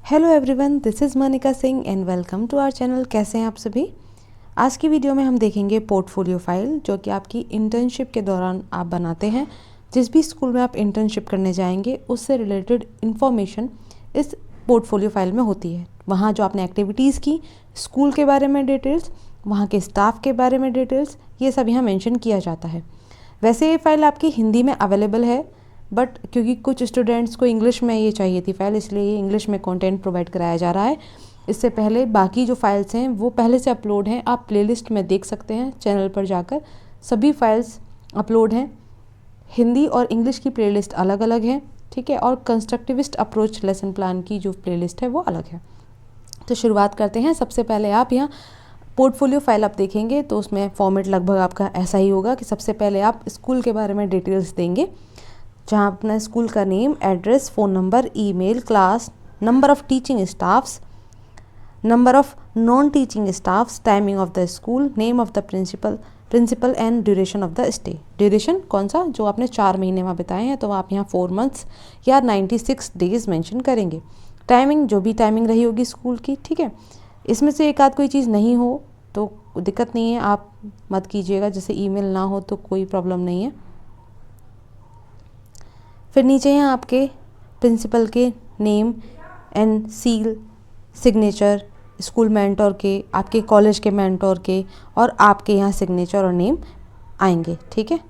Hello everyone, this is Manika Singh and welcome to our channel. कैसे हैं आप सभी। आज की वीडियो में हम देखेंगे पोर्टफोलियो फाइल, जो कि आपकी इंटर्नशिप के दौरान आप बनाते हैं। जिस भी स्कूल में आप इंटर्नशिप करने जाएंगे उससे रिलेटेड इन्फॉर्मेशन इस पोर्टफोलियो फाइल में होती है। वहाँ जो आपने एक्टिविटीज़ की, स्कूल के बारे में डिटेल्स, वहाँ के स्टाफ के बारे में डिटेल्स, ये सब यहाँ मेंशन किया जाता है। वैसे ये फ़ाइल आपकी हिंदी में अवेलेबल है, बट क्योंकि कुछ स्टूडेंट्स को इंग्लिश में ये चाहिए थी फाइल, इसलिए ये इंग्लिश में कंटेंट प्रोवाइड कराया जा रहा है। इससे पहले बाकी जो फाइल्स हैं वो पहले से अपलोड हैं, आप प्लेलिस्ट में देख सकते हैं चैनल पर जाकर। सभी फाइल्स अपलोड हैं। हिंदी और इंग्लिश की प्लेलिस्ट अलग अलग है, ठीक है। और कंस्ट्रक्टिविस्ट अप्रोच लेसन प्लान की जो प्लेलिस्ट है वो अलग है। तो शुरुआत करते हैं। सबसे पहले आप यहाँ पोर्टफोलियो फाइल आप देखेंगे तो उसमें फॉर्मेट लगभग आपका ऐसा ही होगा कि सबसे पहले आप स्कूल के बारे में डिटेल्स देंगे, जहाँ अपना स्कूल का name, address, phone number, email, class, number of teaching staffs, number of non teaching staffs, timing of the school, name of the principal and duration of the stay. Duration कौन सा, जो आपने 4 महीने वहाँ बिताए हैं तो आप यहाँ 4 मंथ्स या 96 डेज़ मेंशन करेंगे। टाइमिंग, जो भी टाइमिंग रही होगी स्कूल की, ठीक है। इसमें से एक आध कोई चीज़ नहीं हो तो दिक्कत नहीं है, आप मत कीजिएगा। जैसे ईमेल ना हो तो कोई प्रॉब्लम नहीं है। फिर नीचे हैं आपके प्रिंसिपल के name and seal, signature, school mentor के, आपके कॉलेज के मेंटोर के, और आपके यहाँ सिग्नेचर और नेम आएंगे, ठीक है।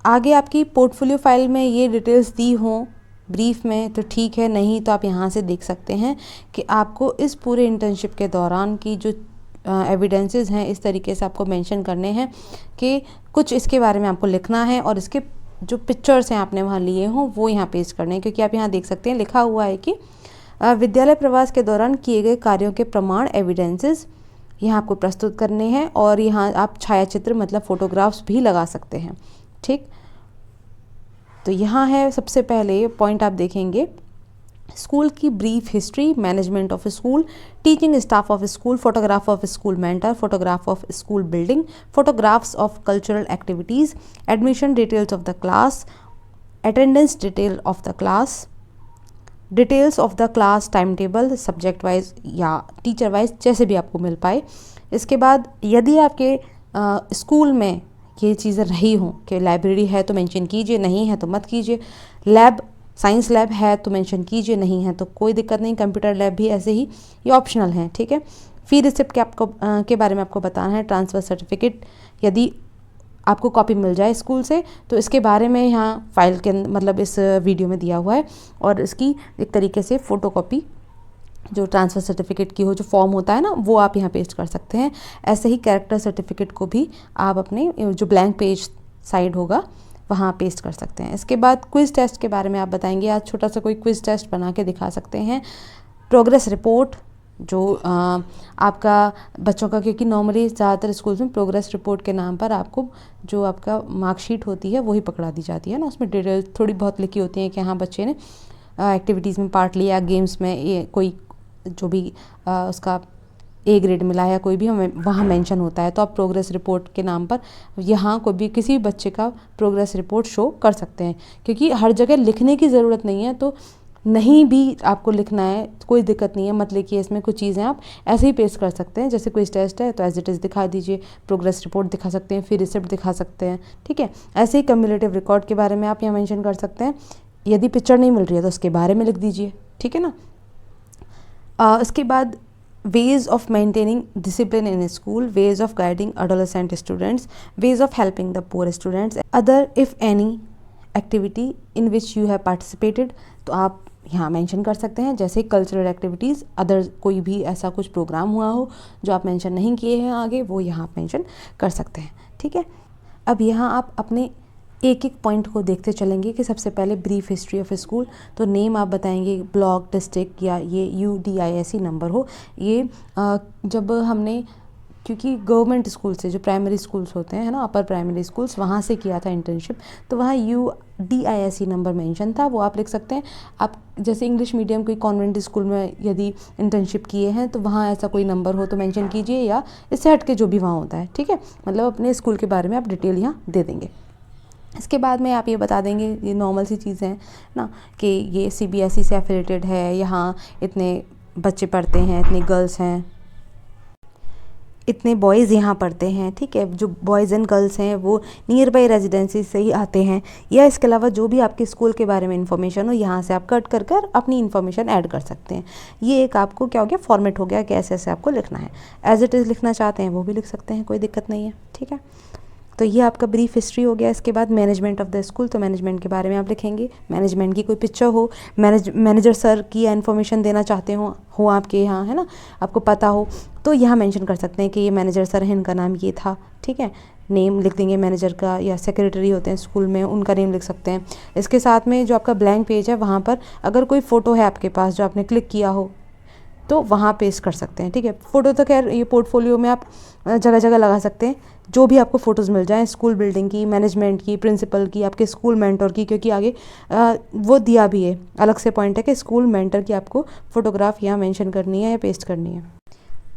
आगे आपकी पोर्टफोलियो फाइल में ये डिटेल्स दी हों ब्रीफ में तो ठीक है, नहीं तो आप यहाँ से देख सकते हैं कि आपको इस पूरे इंटर्नशिप के दौरान की जो एविडेंसेस हैं इस तरीके से आपको मेंशन करने हैं कि कुछ इसके बारे में आपको लिखना है, और इसके जो पिक्चर्स हैं आपने वहाँ लिए हों वो यहाँ पेस्ट करने हैं। क्योंकि आप यहाँ देख सकते हैं लिखा हुआ है कि विद्यालय प्रवास के दौरान किए गए कार्यों के प्रमाण, एविडेंसेस यहाँ आपको प्रस्तुत करने हैं, और यहाँ आप छायाचित्र मतलब फ़ोटोग्राफ्स भी लगा सकते हैं, ठीक। तो यहाँ है सबसे पहले पॉइंट आप देखेंगे, स्कूल की brief history, management of school, teaching staff of school, photograph of school mentor, photograph of school building, photographs of cultural activities, admission details of the class, attendance detail of the class, details of the class time table, subject wise या teacher wise, जैसे भी आपको मिल पाए। इसके बाद यदि आपके school में ये चीज़ें रही हों कि लाइब्रेरी है तो मेंशन कीजिए, नहीं है तो मत कीजिए। लैब, साइंस लैब है तो मेंशन कीजिए, नहीं है तो कोई दिक्कत नहीं। कंप्यूटर लैब भी ऐसे ही, ये ऑप्शनल है, ठीक है। फी रिसिप्ट के बारे में आपको बताना है। ट्रांसफ़र सर्टिफिकेट, यदि आपको कॉपी मिल जाए स्कूल से तो इसके बारे में यहाँ फाइल के मतलब इस वीडियो में दिया हुआ है, और इसकी एक तरीके से फ़ोटोकॉपी जो ट्रांसफ़र सर्टिफिकेट की हो, जो फॉर्म होता है ना, वो आप यहाँ पेस्ट कर सकते हैं। ऐसे ही कैरेक्टर सर्टिफिकेट को भी आप अपने जो ब्लैंक पेज साइड होगा वहाँ पेस्ट कर सकते हैं। इसके बाद क्विज़ टेस्ट के बारे में आप बताएंगे। आज छोटा सा कोई क्विज़ टेस्ट बना के दिखा सकते हैं। प्रोग्रेस रिपोर्ट, जो आपका बच्चों का, क्योंकि नॉर्मली ज़्यादातर स्कूल्स में प्रोग्रेस रिपोर्ट के नाम पर आपको जो आपका मार्कशीट होती है वही पकड़ा दी जाती है ना, उसमें डिटेल थोड़ी बहुत लिखी होती है कि हाँ बच्चे ने एक्टिविटीज़ में पार्ट लिया, गेम्स में, ये कोई जो भी उसका ए ग्रेड मिला है, कोई भी हमें वहाँ मेंशन होता है, तो आप प्रोग्रेस रिपोर्ट के नाम पर यहाँ कोई भी किसी भी बच्चे का प्रोग्रेस रिपोर्ट शो कर सकते हैं। क्योंकि हर जगह लिखने की ज़रूरत नहीं है, तो नहीं भी आपको लिखना है कोई दिक्कत नहीं है, मत लिखिए। इसमें कुछ चीज़ें आप ऐसे ही पेस्ट कर सकते हैं। जैसे कोई टेस्ट है तो एज इट इज़ दिखा दीजिए, प्रोग्रेस रिपोर्ट दिखा सकते हैं, फिर रिसिप्ट दिखा सकते हैं, ठीक है। ऐसे ही कम्युलेटिव रिकॉर्ड के बारे में आप यहाँ मेंशन कर सकते हैं। यदि पिक्चर नहीं मिल रही है तो उसके बारे में लिख दीजिए, ठीक है ना। इसके बाद ways of maintaining discipline in school, ways of guiding adolescent students, ways of helping the poor students, other if any activity in which you have participated, तो आप यहाँ मेंशन कर सकते हैं। जैसे कल्चरल एक्टिविटीज़, अदर कोई भी ऐसा कुछ प्रोग्राम हुआ हो जो आप मेंशन नहीं किए हैं आगे, वो यहाँ मेंशन कर सकते हैं, ठीक है। अब यहाँ आप अपने एक एक पॉइंट को देखते चलेंगे कि सबसे पहले ब्रीफ हिस्ट्री ऑफ स्कूल, तो नेम आप बताएंगे, ब्लॉक, डिस्ट्रिक्ट, या ये UDISE नंबर हो। ये जब हमने, क्योंकि गवर्नमेंट स्कूल से जो प्राइमरी स्कूल्स होते हैं ना, अपर प्राइमरी स्कूल्स, वहाँ से किया था इंटर्नशिप, तो वहाँ UDISE नंबर मेंशन था, वो आप लिख सकते हैं। आप जैसे इंग्लिश मीडियम कोई कॉन्वेंट स्कूल में यदि इंटर्नशिप किए हैं तो वहाँ ऐसा कोई नंबर हो तो मेंशन कीजिए, या इससे हट के जो भी वहाँ होता है, ठीक है। मतलब अपने स्कूल के बारे में आप डिटेल यहाँ दे देंगे। इसके बाद में आप ये बता देंगे, ये नॉर्मल सी चीज़ें हैं ना, कि ये CBSE से एफिलेटेड है, यहाँ इतने बच्चे पढ़ते हैं, इतनी गर्ल्स हैं, इतने बॉयज़ यहाँ पढ़ते हैं, ठीक है। जो बॉयज़ एंड गर्ल्स हैं वो नियर बाई रेजिडेंसी से ही आते हैं, या इसके अलावा जो भी आपके स्कूल के बारे में इन्फॉर्मेशन हो यहाँ से आप कट कर कर अपनी इन्फॉर्मेशन ऐड कर सकते हैं। ये एक आपको क्या हो गया, फॉर्मेट हो गया कि ऐसे ऐसे आपको लिखना है। एज इट इज़ लिखना चाहते हैं वो भी लिख सकते हैं, कोई दिक्कत नहीं है, ठीक है। तो ये आपका ब्रीफ हिस्ट्री हो गया। इसके बाद मैनेजमेंट ऑफ द स्कूल, तो मैनेजमेंट के बारे में आप लिखेंगे। मैनेजमेंट की कोई पिक्चर हो, मैनेजर सर की इन्फॉर्मेशन देना चाहते हो आपके यहाँ, है ना, आपको पता हो तो यहाँ मेंशन कर सकते हैं कि ये मैनेजर सर हैं, इनका नाम ये था, ठीक है। नेम लिख देंगे मैनेजर का, या सेक्रेटरी होते हैं स्कूल में उनका नेम लिख सकते हैं। इसके साथ में जो आपका ब्लैंक पेज है वहाँ पर अगर कोई फ़ोटो है आपके पास जो आपने क्लिक किया हो तो वहाँ पेस्ट कर सकते हैं, ठीक है। फ़ोटो तो खैर ये पोर्टफोलियो में आप जगह जगह लगा सकते हैं, जो भी आपको फ़ोटोज़ मिल जाएं, स्कूल बिल्डिंग की, मैनेजमेंट की, प्रिंसिपल की, आपके स्कूल मेंटर की, क्योंकि आगे वो दिया भी है, अलग से पॉइंट है कि स्कूल मेंटर की आपको फ़ोटोग्राफ यहाँ मेंशन करनी है या पेस्ट करनी है।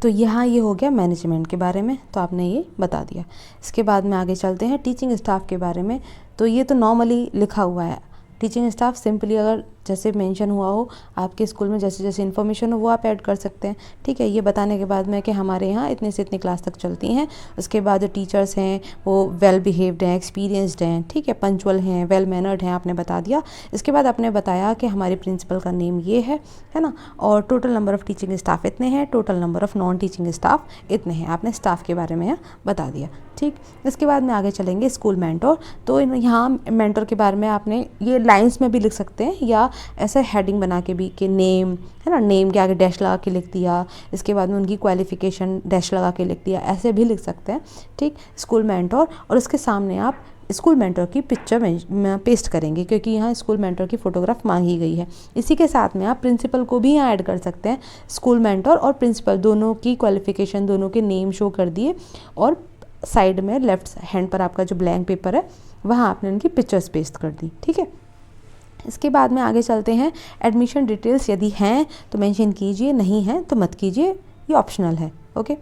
तो यहाँ ये हो गया मैनेजमेंट के बारे में, तो आपने ये बता दिया। इसके बाद में आगे चलते हैं टीचिंग स्टाफ के बारे में। तो ये तो नॉर्मली लिखा हुआ है, टीचिंग स्टाफ सिंपली अगर जैसे मेंशन हुआ हो आपके स्कूल में, जैसे जैसे इन्फॉर्मेशन हो वो आप ऐड कर सकते हैं, ठीक है। ये बताने के बाद में कि हमारे यहाँ इतने से इतने क्लास तक चलती हैं। उसके बाद जो टीचर्स हैं वो वेल बिहेव्ड हैं, एक्सपीरियंस्ड हैं, ठीक है, पंचुअल हैं, वेल मैनर्ड हैं, आपने बता दिया। इसके बाद आपने बताया कि हमारे प्रिंसिपल का नेम ये है ना, और total number of teaching staff इतने हैं, total number of non teaching staff इतने हैं, आपने स्टाफ के बारे में यहाँ बता दिया, ठीक। इसके बाद में आगे चलेंगे स्कूल मेंटर। तो यहाँ मेंटर के बारे में आपने ये लाइन्स में भी लिख सकते हैं, या ऐसा हेडिंग बना के भी कि नेम, है ना, नेम के आगे डैश लगा के लिख दिया। इसके बाद में उनकी क्वालिफ़िकेशन डैश लगा के लिख दिया, ऐसे भी लिख सकते हैं, ठीक। स्कूल मेंटर, और उसके सामने आप स्कूल मेंटर की पिक्चर में पेस्ट करेंगे, क्योंकि यहाँ स्कूल मेंटर की फ़ोटोग्राफ मांगी गई है। इसी के साथ में आप प्रिंसिपल को भी यहाँ ऐड कर सकते हैं। स्कूल मेंटर और प्रिंसिपल दोनों की क्वालिफ़िकेशन, दोनों के नेम शो कर दिए, और साइड में लेफ्ट हैंड पर आपका जो ब्लैंक पेपर है वहाँ आपने उनकी पिक्चर्स पेस्ट कर दी, ठीक है। इसके बाद में आगे चलते हैं एडमिशन डिटेल्स। यदि हैं तो मेंशन कीजिए, नहीं हैं तो मत कीजिए, ये ऑप्शनल है, ओके।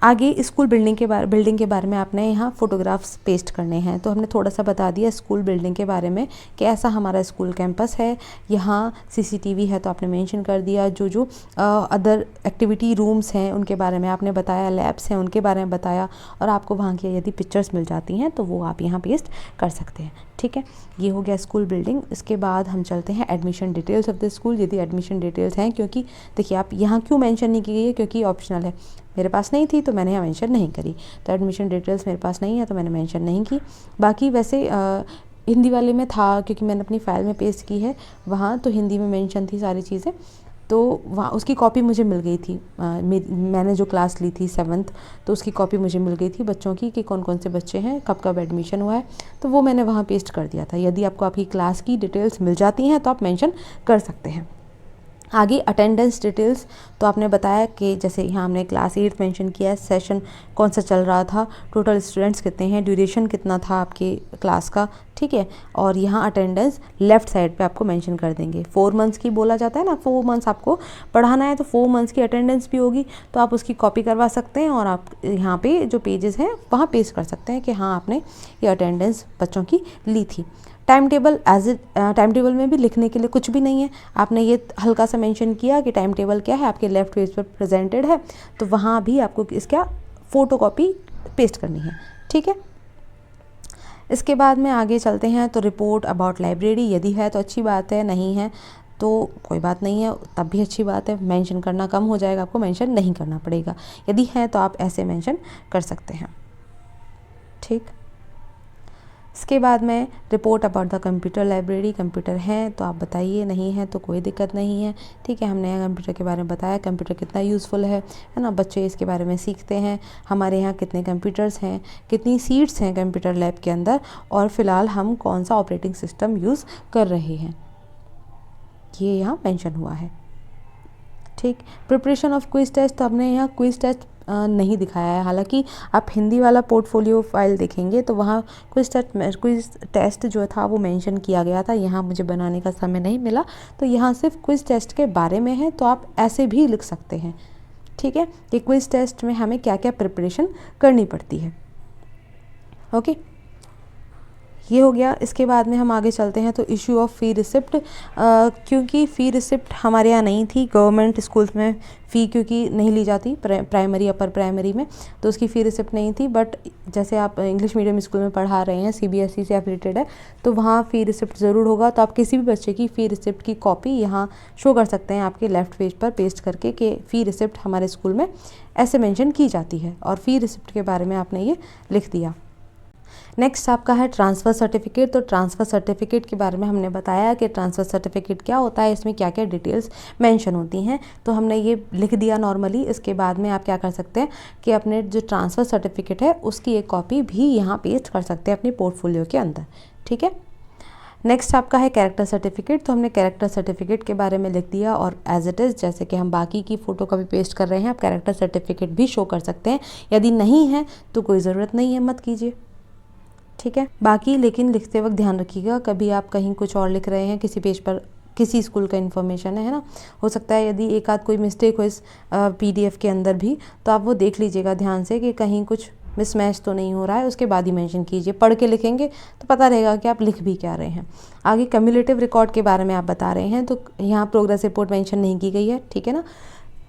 आगे स्कूल बिल्डिंग के बारे में आपने यहाँ फ़ोटोग्राफ्स पेस्ट करने हैं। तो हमने थोड़ा सा बता दिया स्कूल बिल्डिंग के बारे में कि ऐसा हमारा स्कूल कैंपस है, यहाँ CCTV है तो आपने मेंशन कर दिया। जो अदर एक्टिविटी रूम्स हैं उनके बारे में आपने बताया, लैब्स हैं उनके बारे में बताया, और आपको वहाँ की यदि पिक्चर्स मिल जाती हैं तो वो आप यहाँ पेस्ट कर सकते हैं, ठीक है। ये हो गया स्कूल बिल्डिंग। इसके बाद हम चलते हैं admission details of the school. यदि एडमिशन डिटेल्स हैं, क्योंकि देखिए आप यहाँ क्यों मेंशन नहीं की गई है, क्योंकि ऑप्शनल है। मेरे पास नहीं थी तो मैंने यहाँ मेंशन नहीं करी, तो एडमिशन डिटेल्स मेरे पास नहीं है तो मैंने मेंशन नहीं की। बाकी वैसे हिंदी वाले में था, क्योंकि मैंने अपनी फ़ाइल में पेस्ट की है वहाँ, तो हिंदी में मेंशन थी सारी चीज़ें, तो वहाँ उसकी कॉपी मुझे मिल गई थी। मैंने जो क्लास ली थी 7th, तो उसकी कॉपी मुझे मिल गई थी बच्चों की, कि कौन कौन से बच्चे हैं, कब कब एडमिशन हुआ है, तो वो मैंने वहाँ पेस्ट कर दिया था। यदि आपको आपकी क्लास की डिटेल्स मिल जाती हैं तो आप मेंशन कर सकते हैं। आगे अटेंडेंस डिटेल्स, तो आपने बताया कि जैसे यहाँ हमने क्लास 8 मेंशन किया है, सेशन कौन सा चल रहा था, टोटल स्टूडेंट्स कितने हैं, ड्यूरेशन कितना था आपके क्लास का, ठीक है। और यहाँ अटेंडेंस लेफ़्ट साइड पे आपको मेंशन कर देंगे। 4 मंथ्स की बोला जाता है ना, 4 मंथ्स आपको पढ़ाना है तो 4 मंथ्स की अटेंडेंस भी होगी, तो आप उसकी कॉपी करवा सकते हैं, और आप यहाँ पे जो पेजेस हैं वहाँ पेस्ट कर सकते हैं कि हाँ आपने ये अटेंडेंस बच्चों की ली थी। टाइम टेबल टाइम टेबल में भी लिखने के लिए कुछ भी नहीं है, आपने ये हल्का सा मेंशन किया कि टाइम टेबल क्या है, आपके लेफ़्ट पेज पर प्रेजेंटेड है, तो वहाँ भी आपको इसका फ़ोटो कॉपी पेस्ट करनी है, ठीक है। इसके बाद में आगे चलते हैं। तो रिपोर्ट अबाउट लाइब्रेरी, यदि है तो अच्छी बात है, नहीं है तो कोई बात नहीं है, तब भी अच्छी बात है, मेंशन करना कम हो जाएगा, आपको मेंशन नहीं करना पड़ेगा। यदि है तो आप ऐसे मेंशन कर सकते हैं, ठीक। इसके बाद में report about the computer library, computer हैं तो आप बताइए, नहीं है तो कोई दिक्कत नहीं है, ठीक है। हमने यहाँ कंप्यूटर के बारे में बताया, कंप्यूटर कितना यूज़फुल है ना, बच्चे इसके बारे में सीखते हैं। हमारे यहाँ कितने कंप्यूटर्स हैं, कितनी सीट्स हैं कंप्यूटर लैब के अंदर, और फ़िलहाल हम कौन सा ऑपरेटिंग सिस्टम यूज़ कर रहे हैं, ये यहाँ मेंशन हुआ है, ठीक। प्रिपरेशन ऑफ क्विज़ टेस्ट, तो हमने यहाँ क्विज़ टेस्ट नहीं दिखाया है। हालांकि आप हिंदी वाला पोर्टफोलियो फाइल देखेंगे तो वहाँ क्विज़ टेस्ट जो था वो मेंशन किया गया था। यहाँ मुझे बनाने का समय नहीं मिला, तो यहाँ सिर्फ क्विज़ टेस्ट के बारे में है, तो आप ऐसे भी लिख सकते हैं, ठीक है, कि क्विज़ टेस्ट में हमें क्या क्या प्रिपरेशन करनी पड़ती है, ओके। ये हो गया। इसके बाद में हम आगे चलते हैं तो इशू ऑफ फ़ी रिसिप्ट, क्योंकि फ़ी रिसिप्ट हमारे यहाँ नहीं थी, गवर्नमेंट स्कूल्स में फ़ी क्योंकि नहीं ली जाती प्राइमरी अपर प्राइमरी में, तो उसकी फ़ी रिसिप्ट नहीं थी। बट जैसे आप इंग्लिश मीडियम स्कूल में पढ़ा रहे हैं, CBSE से एफिलेटेड है, तो वहाँ फ़ी रिसिप्ट ज़रूर होगा। तो आप किसी भी बच्चे की फ़ी रिसिप्ट की कॉपी यहाँ शो कर सकते हैं आपके लेफ़्ट पेज पर पेस्ट करके कि फ़ी रिसिप्ट हमारे स्कूल में ऐसे मेंशन की जाती है, और फ़ी रिसिप्ट के बारे में आपने ये लिख दिया। नेक्स्ट आपका है ट्रांसफ़र सर्टिफिकेट। तो ट्रांसफ़र सर्टिफिकेट के बारे में हमने बताया कि ट्रांसफ़र सर्टिफिकेट क्या होता है, इसमें क्या क्या डिटेल्स मेंशन होती हैं, तो हमने ये लिख दिया नॉर्मली। इसके बाद में आप क्या कर सकते हैं कि अपने जो ट्रांसफ़र सर्टिफिकेट है उसकी एक कॉपी भी यहाँ पेस्ट कर सकते हैं अपनी पोर्टफोलियो के अंदर, ठीक है। नेक्स्ट आपका है कैरेक्टर सर्टिफिकेट। तो हमने कैरेक्टर सर्टिफिकेट के बारे में लिख दिया, और एज इट इज़ जैसे कि हम बाकी की फ़ोटो कॉपी पेस्ट कर रहे हैं, आप कैरेक्टर सर्टिफिकेट भी शो कर सकते हैं। यदि नहीं है तो कोई ज़रूरत नहीं है, मत कीजिए, ठीक है। बाकी लेकिन लिखते वक्त ध्यान रखिएगा, कभी आप कहीं कुछ और लिख रहे हैं, किसी पेज पर किसी स्कूल का इन्फॉर्मेशन है ना, हो सकता है यदि एक आध कोई मिस्टेक हो इस PDF के अंदर भी, तो आप वो देख लीजिएगा ध्यान से कि कहीं कुछ मिसमैच तो नहीं हो रहा है, उसके बाद ही मेंशन कीजिए। पढ़ के लिखेंगे तो पता रहेगा कि आप लिख भी क्या रहे हैं। आगे कम्युलेटिव रिकॉर्ड के बारे में आप बता रहे हैं, तो यहाँ प्रोग्रेस रिपोर्ट मेंशन नहीं की गई है, ठीक है ना,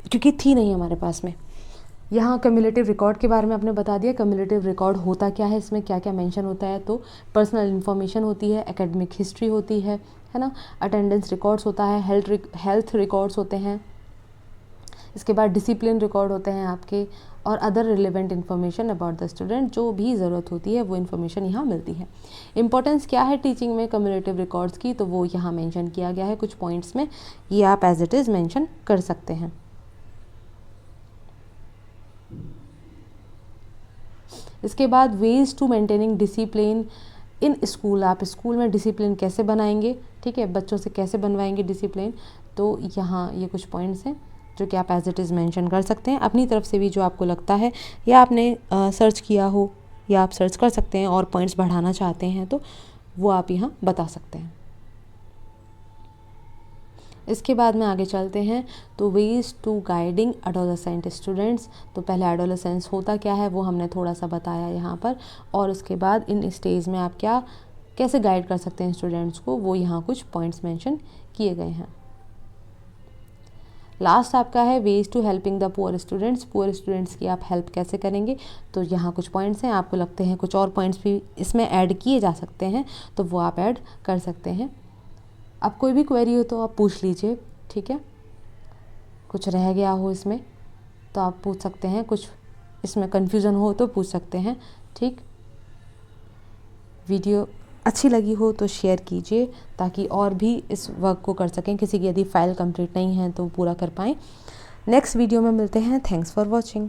क्योंकि थी नहीं हमारे पास में। यहाँ कम्युलेटिव रिकॉर्ड के बारे में आपने बता दिया। कम्युलेटिव रिकॉर्ड होता क्या है, इसमें क्या क्या मेंशन होता है, तो पर्सनल इन्फॉर्मेशन होती है, एकेडमिक हिस्ट्री होती है ना, अटेंडेंस रिकॉर्ड्स होता है, हेल्थ रिकॉर्ड्स होते हैं, इसके बाद डिसिप्लिन रिकॉर्ड होते हैं आपके, और other relevant information about the student, जो भी ज़रूरत होती है वो इन्फॉर्मेशन यहाँ मिलती है। इंपॉर्टेंस क्या है टीचिंग में कम्युलेटिव रिकॉर्ड्स की, तो वो यहाँ मेंशन किया गया है कुछ पॉइंट्स में, ये आप एज इट इज़ मेंशन कर सकते हैं। इसके बाद ways to maintaining discipline in school, आप स्कूल में डिसिप्लिन कैसे बनाएंगे, ठीक है, बच्चों से कैसे बनवाएंगे डिसिप्लिन, तो यहाँ ये कुछ पॉइंट्स हैं जो कि आप एज इट इज़ मेंशन कर सकते हैं अपनी तरफ से भी, जो आपको लगता है या आपने सर्च किया हो, या आप सर्च कर सकते हैं और पॉइंट्स बढ़ाना चाहते हैं तो वो आप यहाँ बता सकते हैं। इसके बाद में आगे चलते हैं तो ways to guiding adolescent students. तो पहले एडोलेसेंस होता क्या है वो हमने थोड़ा सा बताया यहाँ पर, और उसके बाद इन स्टेज में आप क्या कैसे गाइड कर सकते हैं स्टूडेंट्स को, वो यहाँ कुछ पॉइंट्स मेंशन किए गए हैं। लास्ट आपका है ways to helping the poor students. Poor students की आप हेल्प कैसे करेंगे, तो यहाँ कुछ पॉइंट्स हैं, आपको लगते हैं कुछ और पॉइंट्स भी इसमें ऐड किए जा सकते हैं तो वो आप ऐड कर सकते हैं। अब कोई भी क्वेरी हो तो आप पूछ लीजिए, ठीक है, कुछ रह गया हो इसमें तो आप पूछ सकते हैं, कुछ इसमें कन्फ्यूज़न हो तो पूछ सकते हैं, ठीक। वीडियो अच्छी लगी हो तो शेयर कीजिए ताकि और भी इस वर्क को कर सकें, किसी की यदि फाइल कंप्लीट नहीं है तो पूरा कर पाएँ। नेक्स्ट वीडियो में मिलते हैं। Thanks for watching.